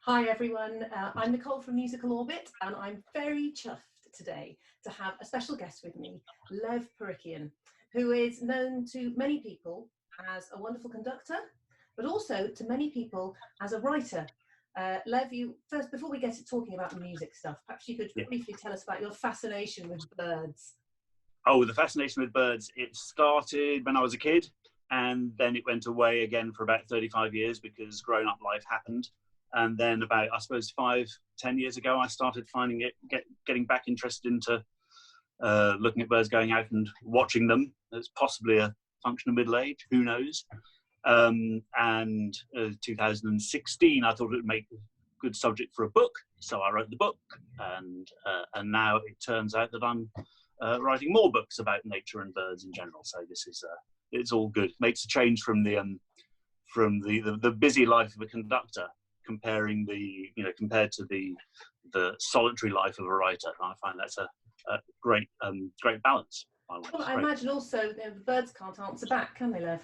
Hi everyone, I'm Nicole from Musical Orbit, and I'm very chuffed today to have a special guest with me, Lev Parikian, who is known to many people as a wonderful conductor, but also to many people as a writer. Lev, you first, before we get to talking about the music stuff, perhaps you could briefly tell us about your fascination with birds. Oh, the fascination with birds, it started when I was a kid, and then it went away again for about 35 years because grown-up life happened. And then about, I suppose, 5-10 years ago, I started finding it, getting back interested into looking at birds, going out and watching them. It's possibly a function of middle age, who knows? And 2016, I thought it would make a good subject for a book, so I wrote the book. And now it turns out that I'm writing more books about nature and birds in general. So this is it's all good. Makes a change from the busy life of a conductor, compared to the solitary life of a writer. I find that's a great balance. Well, I imagine also the birds can't answer back, can they, Lev?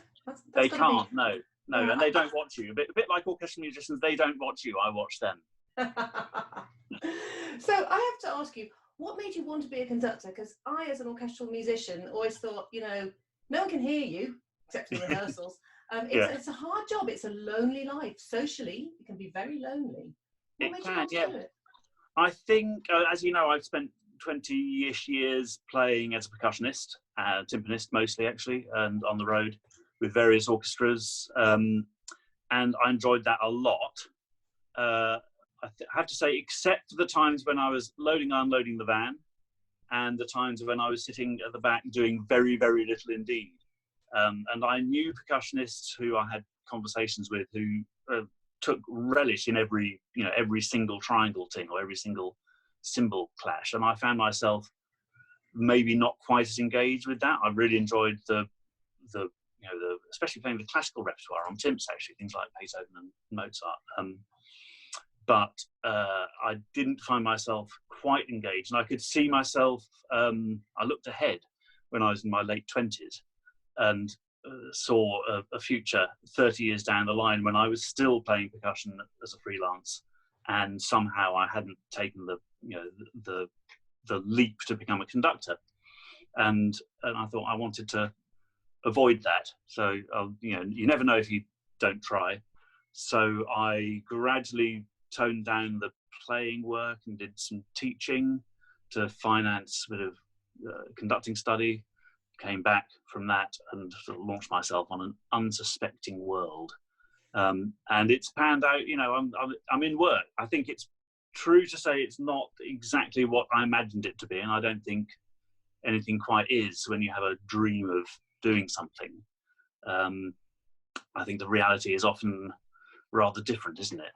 They can't, no, and they don't watch you. A bit like orchestral musicians, they don't watch you. I watch them. So I have to ask you, what made you want to be a conductor? Because I, as an orchestral musician, always thought, no one can hear you except in rehearsals. It's a hard job. It's a lonely life. Socially, it can be very lonely. What made you want to do it? I think, as you know, I've spent 20-ish years playing as a percussionist, timpanist mostly, actually, and on the road with various orchestras. And I enjoyed that a lot. I have to say, except for the times when I was loading and unloading the van, and the times when I was sitting at the back doing very, very little indeed. And I knew percussionists who I had conversations with who took relish in every single triangle ting or every single cymbal clash, and I found myself maybe not quite as engaged with that. I really enjoyed the especially playing the classical repertoire on timps, actually, things like Beethoven and Mozart. But I didn't find myself quite engaged, and I could see myself. I looked ahead when I was in my late 20s. And saw a future 30 years down the line when I was still playing percussion as a freelance, and somehow I hadn't taken the leap to become a conductor, and I thought I wanted to avoid that. So you never know if you don't try. So I gradually toned down the playing work and did some teaching to finance a bit of conducting study. Came back from that and sort of launched myself on an unsuspecting world, and it's panned out. I'm in work. I think it's true to say it's not exactly what I imagined it to be, and I don't think anything quite is when you have a dream of doing something. I think the reality is often rather different, isn't it?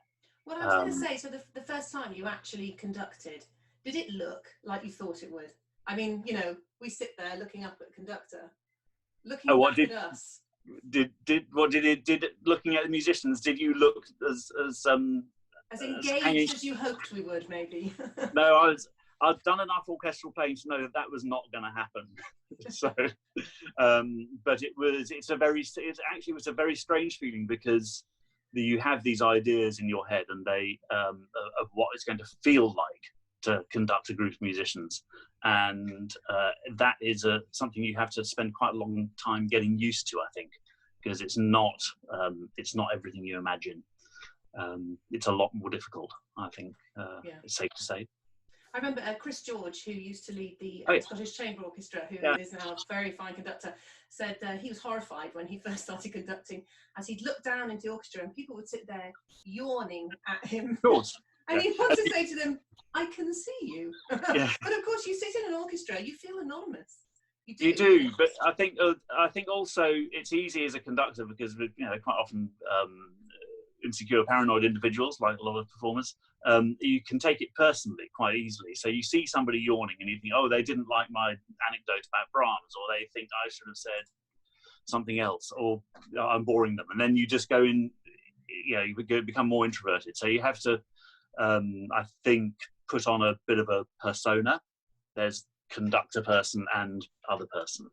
Well, I was going to say, so the first time you actually conducted, did it look like you thought it would? I mean, we sit there looking up at the conductor, looking back at us. Did looking at the musicians? Did you look as engaged as you hoped we would? Maybe. No, I'd done enough orchestral playing to know that was not going to happen. So, but it was a very strange feeling, because you have these ideas in your head, and they of what it's going to feel like to conduct a group of musicians, and that is something you have to spend quite a long time getting used to, I think, because it's not everything you imagine. It's a lot more difficult, I think. It's safe to say. I remember Chris George, who used to lead the Scottish Chamber Orchestra, who is now a very fine conductor, said he was horrified when he first started conducting, as he'd look down into the orchestra and people would sit there yawning at him. Of course. And he wants to say to them, I can see you. But of course, you sit in an orchestra, you feel anonymous. You do, but I think also it's easy as a conductor, because quite often insecure, paranoid individuals, like a lot of performers, you can take it personally quite easily. So you see somebody yawning and you think, oh, they didn't like my anecdote about Brahms, or they think I should have said something else, or I'm boring them, and then you just go in, you become more introverted. So you have to, I think, put on a bit of a persona. There's conductor person and other person.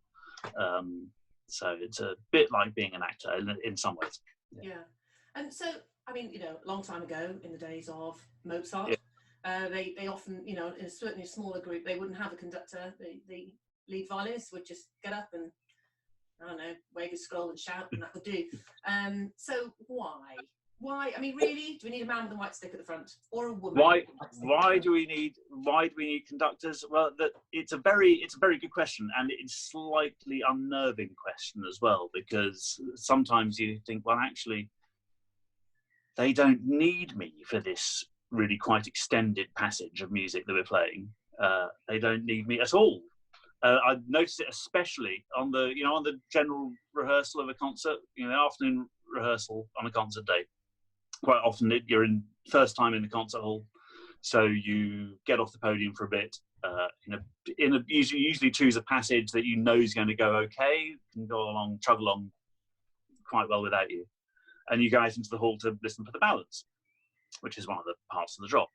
So it's a bit like being an actor in some ways. Yeah. And so, I mean, a long time ago, in the days of Mozart, Yeah. they often, in certainly a smaller group, they wouldn't have a conductor. The lead violinist would just get up and, I don't know, wave a scroll and shout, and that would do. So why? Why? I mean, really, do we need a man with a white stick at the front, or a woman? Why do we need conductors? Well, it's a very good question, and it's slightly unnerving question as well, because sometimes you think, well, actually, they don't need me for this really quite extended passage of music that we're playing. They don't need me at all. I noticed it especially on the general rehearsal of a concert, afternoon rehearsal on a concert day. Quite often you're in first time in the concert hall, so you get off the podium for a bit. Usually choose a passage that you know is going to go okay, can chug along quite well without you, and you guys into the hall to listen for the ballads, which is one of the parts of the job.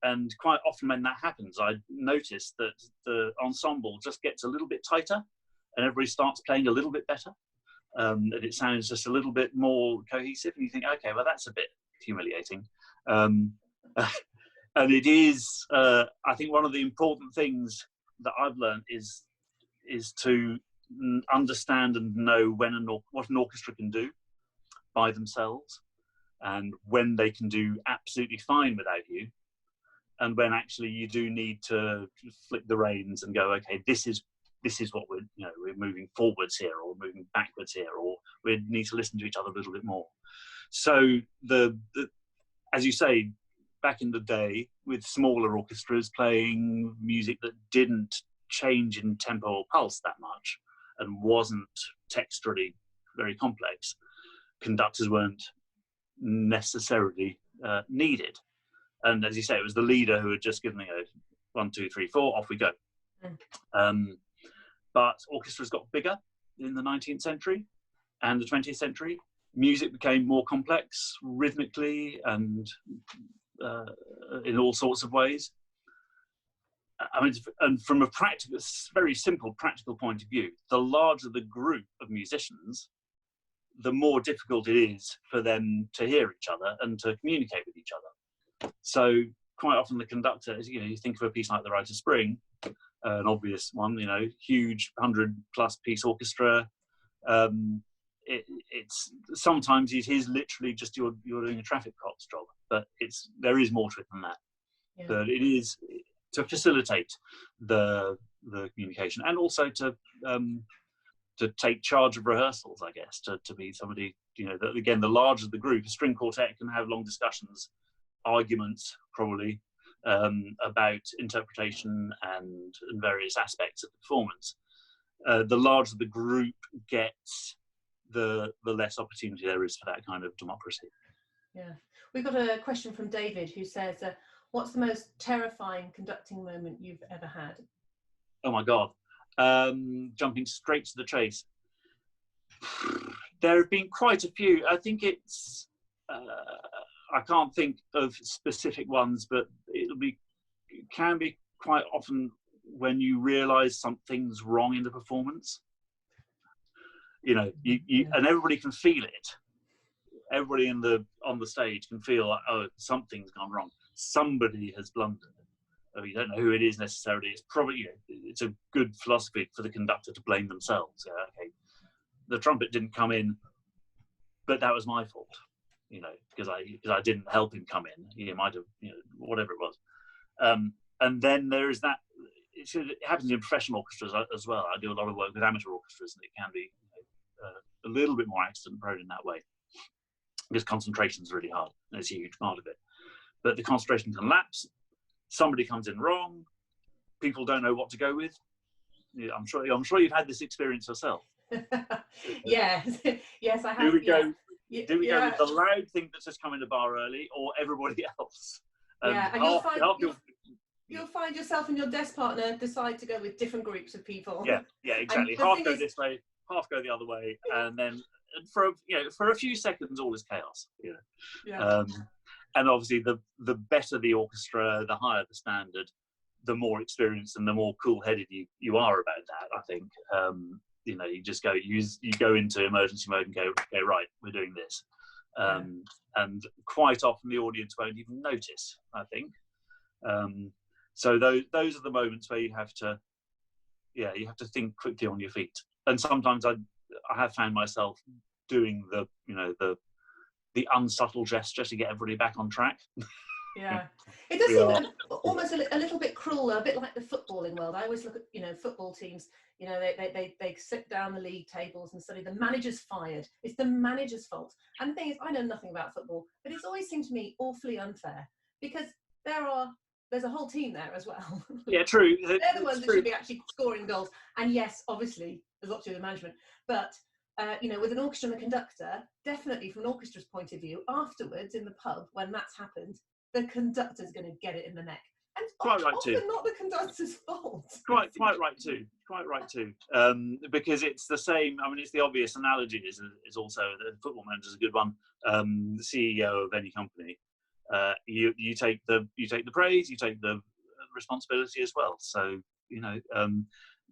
And quite often when that happens, I notice that the ensemble just gets a little bit tighter, and everybody starts playing a little bit better. And it sounds just a little bit more cohesive, and you think, okay, well, that's a bit humiliating. And it is, I think, one of the important things that I've learned is to understand and know what an orchestra can do by themselves, and when they can do absolutely fine without you, and when actually you do need to flick the reins and go, okay, this is what we're moving forwards here, or moving backwards here, or we need to listen to each other a little bit more. So as you say, back in the day, with smaller orchestras playing music that didn't change in tempo or pulse that much and wasn't texturally very complex, conductors weren't necessarily needed. And as you say, it was the leader who had just given 1, 2, 3, 4, off we go. But orchestras got bigger in the 19th century and the 20th century. Music became more complex rhythmically and in all sorts of ways. I mean, and from a very simple practical point of view, the larger the group of musicians, the more difficult it is for them to hear each other and to communicate with each other. So quite often the conductor, you think of a piece like The Rite of Spring, an obvious one, huge 100+ piece orchestra. It's sometimes it is literally just you're doing a traffic cop's job, but there is more to it than that. Yeah. But it is to facilitate the communication, and also to take charge of rehearsals, I guess, to be somebody, that again, the larger the group, a string quartet can have long discussions, arguments probably, about interpretation and various aspects of the performance. The larger the group gets, the less opportunity there is for that kind of democracy. Yeah. We've got a question from David who says, what's the most terrifying conducting moment you've ever had? Oh my God. Jumping straight to the chase. There have been quite a few. I think it's, I can't think of specific ones, but it can be quite often when you realise something's wrong in the performance. And everybody can feel it. Everybody on the stage can feel like, oh, something's gone wrong. Somebody has blundered. Oh, you don't know who it is necessarily. It's probably, it's a good philosophy for the conductor to blame themselves. Okay, the trumpet didn't come in, but that was my fault. Because I didn't help him come in. He might have, whatever it was. And then there is that. It happens in professional orchestras as well. I do a lot of work with amateur orchestras, and it can be a little bit more accident-prone in that way, because concentration is really hard, and it's a huge part of it. But the concentration can lapse. Somebody comes in wrong. People don't know what to go with. I'm sure you've had this experience yourself. Yes, yes, I have. Do we go with the loud thing that's just come in the bar early, or everybody else? And you'll find yourself and your desk partner decide to go with different groups of people. Yeah, exactly. Half go this way, half go the other way, and then for a few seconds, all is chaos. Yeah. And obviously, the better the orchestra, the higher the standard, the more experienced and the more cool-headed you are about that. I think you just go you go into emergency mode and go, okay, right, we're doing this. and quite often the audience won't even notice, I think. So those are the moments where you have to think quickly on your feet. And sometimes I have found myself doing the unsubtle gesture to get everybody back on track. Yeah, it does seem almost a little bit cruel, a bit like the footballing world. I always look at football teams. They sit down the league tables and study. The manager's fired. It's the manager's fault. And the thing is, I know nothing about football, but it's always seemed to me awfully unfair because there's a whole team there as well. Yeah, true. They're the ones that should be actually scoring goals. And yes, obviously, there's a lot to do with management, but. With an orchestra and a conductor, definitely from an orchestra's point of view, afterwards in the pub when that's happened, the conductor's going to get it in the neck, and it's quite right often too. not the conductor's fault. Quite right too. Quite right too. Because it's the same. I mean, it's the obvious analogy is also the football manager's a good one. The CEO of any company, you take the praise, you take the responsibility as well. So and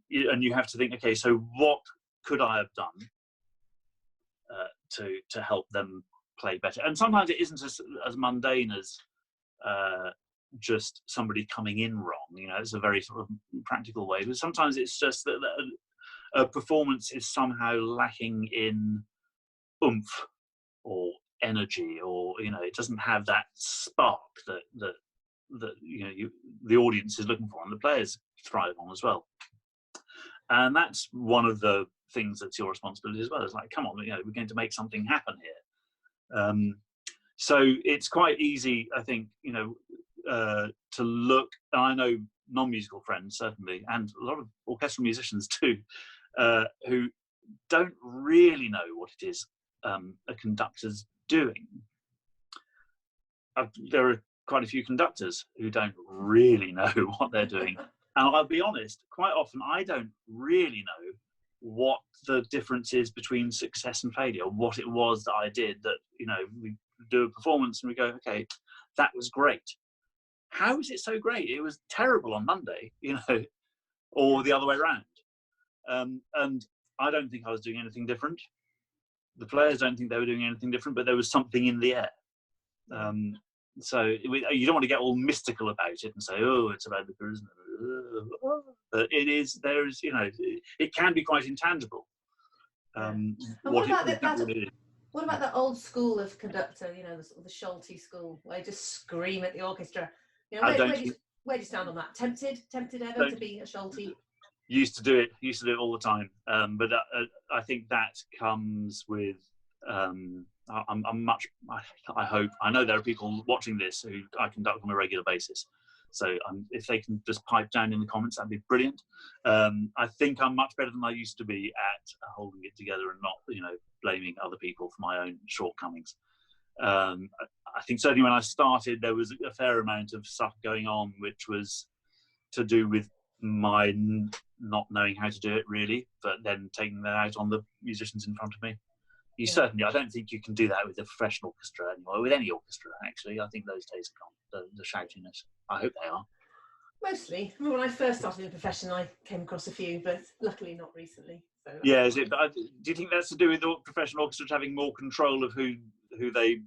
you have to think, okay, so what could I have done to help them play better? And sometimes it isn't as mundane as just somebody coming in wrong. It's a very sort of practical way. But sometimes it's just that a performance is somehow lacking in oomph or energy, or it doesn't have that spark that the audience is looking for, and the players thrive on as well. And that's one of the things that's your responsibility as well. It's like, come on, we're going to make something happen here. So it's quite easy, I think, to look. And I know non-musical friends certainly, and a lot of orchestral musicians too, who don't really know what it is a conductor's doing. There are quite a few conductors who don't really know what they're doing. And I'll be honest, quite often I don't really know what the difference is between success and failure, what it was that I did that, we do a performance and we go, okay, that was great. How is it so great? It was terrible on Monday, or the other way around. And I don't think I was doing anything different. The players don't think they were doing anything different, but there was something in the air. So you don't want to get all mystical about it and say, oh, it's about the charisma. But it can be quite intangible. What about that old school of conductor, the Schulte school, where you just scream at the orchestra? Where do you stand on that? Tempted ever to be a Schulte? Used to do it all the time. But I think that comes with I know there are people watching this who I conduct on a regular basis. So if they can just pipe down in the comments, that'd be brilliant. I think I'm much better than I used to be at holding it together and not, blaming other people for my own shortcomings. I think certainly when I started, there was a fair amount of stuff going on, which was to do with my not knowing how to do it really, but then taking that out on the musicians in front of me. Certainly, I don't think you can do that with a professional orchestra anymore, with any orchestra, actually. I think those days are gone, the shoutiness. I hope they are. Mostly. I mean, when I first started in the profession, I came across a few, but luckily not recently. So yeah, do you think that's to do with the professional orchestras having more control of who they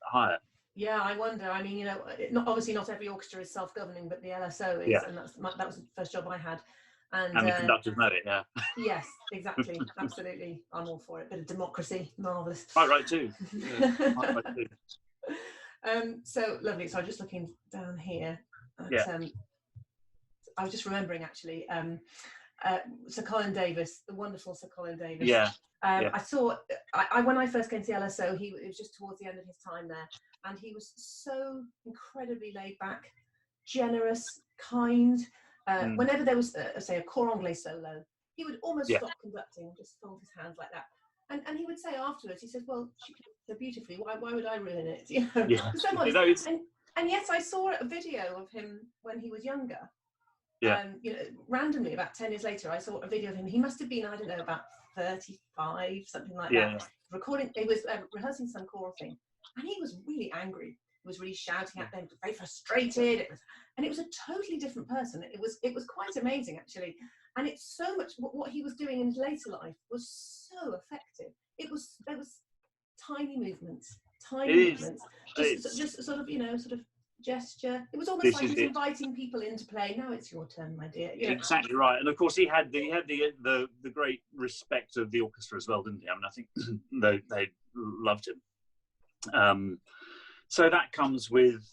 hire? Yeah, I wonder. I mean, obviously not every orchestra is self-governing, but the LSO is, and that was the first job I had. And the conductors know it, yeah. Yes, exactly. Absolutely. I'm all for it. Bit of democracy. Marvellous. Quite right too. Yeah, quite right too. So lovely. So I'm just looking down here. I was just remembering actually, Sir Colin Davis, the wonderful Sir Colin Davis. Yeah. I saw, when I first came to the LSO, it was just towards the end of his time there, and he was so incredibly laid back, generous, kind. Whenever there was, say, a cor anglais solo, he would almost stop conducting and just fold his hands like that. And he would say afterwards, he says, well, she played so beautifully, why would I ruin it? So much. And yes, I saw a video of him when he was younger. Randomly, about 10 years later, I saw a video of him. He must have been, I don't know, about 35, something like that. He was rehearsing some choral thing, and he was really angry. He was really shouting at them, very frustrated. It was a totally different person. It was quite amazing, actually. And it's so much what he was doing in his later life was so effective. There was tiny movements, It is. just sort of, sort of gesture. It was almost This like is he was it. inviting people in to play. Now it's your turn, my dear. Exactly right. And of course, he had the great respect of the orchestra as well, didn't he? I mean, I think they loved him. So that comes with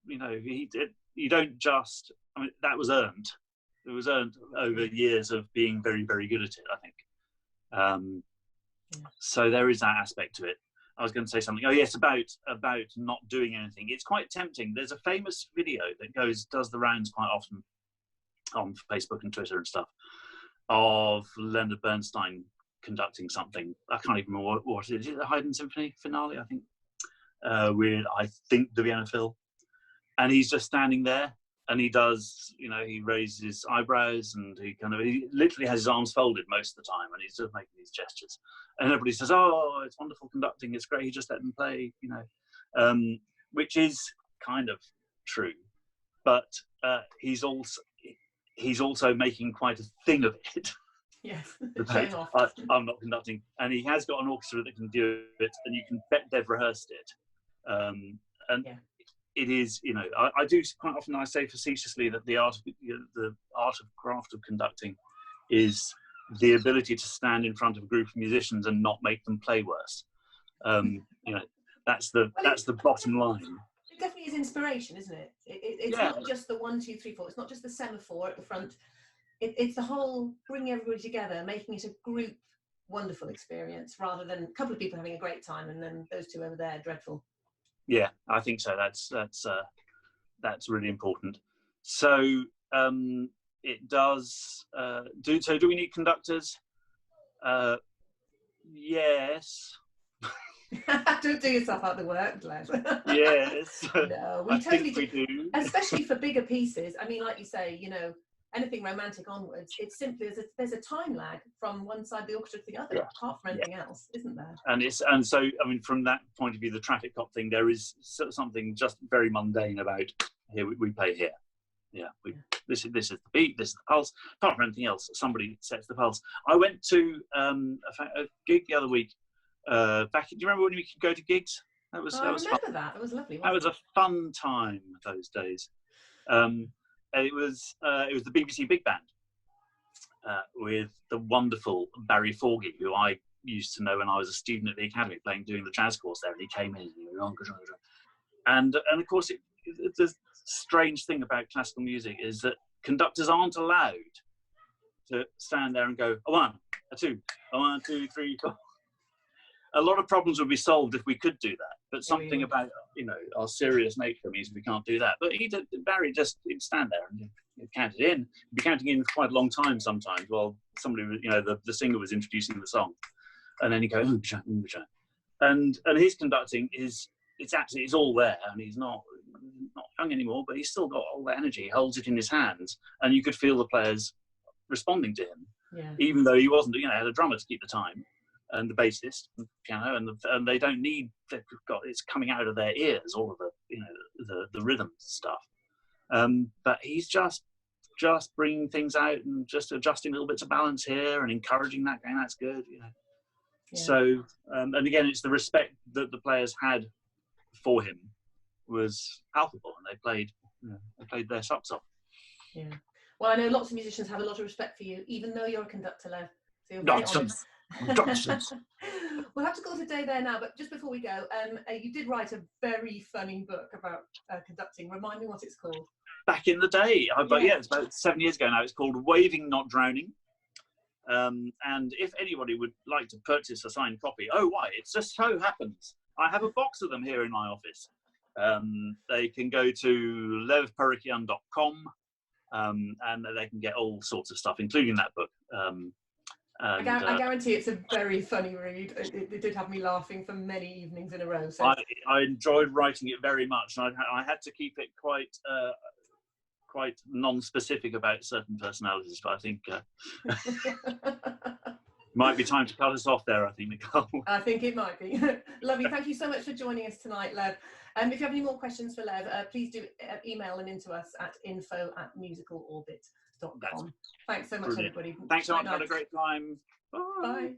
you don't just. I mean, that was earned. It was earned over years of being very, very good at it, I think. So there is that aspect to it. I was going to say something. Oh yes, about not doing anything. It's quite tempting. There's a famous video that does the rounds quite often on Facebook and Twitter and stuff of Leonard Bernstein conducting something. I can't even remember what it is. Is it the Haydn Symphony finale? I think with the Vienna Phil, and he's just standing there. And he does, he raises his eyebrows and he literally has his arms folded most of the time, and he's just making these gestures. And everybody says, "Oh, it's wonderful conducting. It's great. You just let them play," which is kind of true. But he's also making quite a thing of it. Yes, I'm not conducting, and he has got an orchestra that can do it, and you can bet they've rehearsed it. It is, I do quite often. I say facetiously that the art of craft of conducting is the ability to stand in front of a group of musicians and not make them play worse. That's the bottom line. It definitely is inspiration, isn't it? It's not just the 1, 2, 3, 4. It's not just the semaphore at the front. It's the whole bringing everybody together, making it a group wonderful experience rather than a couple of people having a great time and then those two over there dreadful. Yeah, I think so. That's really important. So it does. Do we need conductors? Yes. Don't do yourself out the work, Lev. Yes. No, we totally do. Especially for bigger pieces. I mean, like you say, anything romantic onwards, it's simply there's a time lag from one side of the orchestra to the other, apart from anything else, isn't there? And so I mean, from that point of view, the traffic cop thing, there is something just very mundane about here. We play here. This is the beat. This is the pulse. Apart from anything else, somebody sets the pulse. I went to a gig the other week. Do you remember when we could go to gigs? I remember fun. That was lovely. That was a fun time those days. It was the BBC Big Band with the wonderful Barry Forgy, who I used to know when I was a student at the Academy doing the jazz course there, and he came in and of course the strange thing about classical music is that conductors aren't allowed to stand there and go a 1, a 2, a 1, 2, 3, 4. A lot of problems would be solved if we could do that, but something about our serious nature means we can't do that. But Barry he'd stand there and he'd count it in. He'd be counting in for quite a long time sometimes while somebody, the singer was introducing the song, and then he'd go and his conducting it's all there, and he's not young anymore, but he's still got all the energy. He holds it in his hands, and you could feel the players responding to him, even though he wasn't. Had a drummer to keep the time. And the bassist, piano, and they don't need. It's coming out of their ears, all of the rhythm stuff. But he's just bringing things out and just adjusting little bits of balance here and encouraging that going. That's good, So, and again, it's the respect that the players had for him was palpable, and they played their socks off. Yeah. Well, I know lots of musicians have a lot of respect for you, even though you're a conductor, Lev. So Nonsense. We'll have to call it a day there now, but just before we go, you did write a very funny book about conducting. Remind me what it's called. Back in the day, it's about 7 years ago now. It's called Waving Not Drowning. And if anybody would like to purchase a signed copy, it just so happens I have a box of them here in my office. They can go to levparikian.com and they can get all sorts of stuff, including that book. I guarantee it's a very funny read. It did have me laughing for many evenings in a row. So. I enjoyed writing it very much, and I had to keep it quite non-specific about certain personalities, but I think might be time to cut us off there, I think, Nicole. I think it might be. Lovely. Thank you so much for joining us tonight, Lev. If you have any more questions for Lev, please do email them into us at info@musicalorbit.com. Thanks so much, everybody. Thanks so much. Had a great time. Bye. Bye.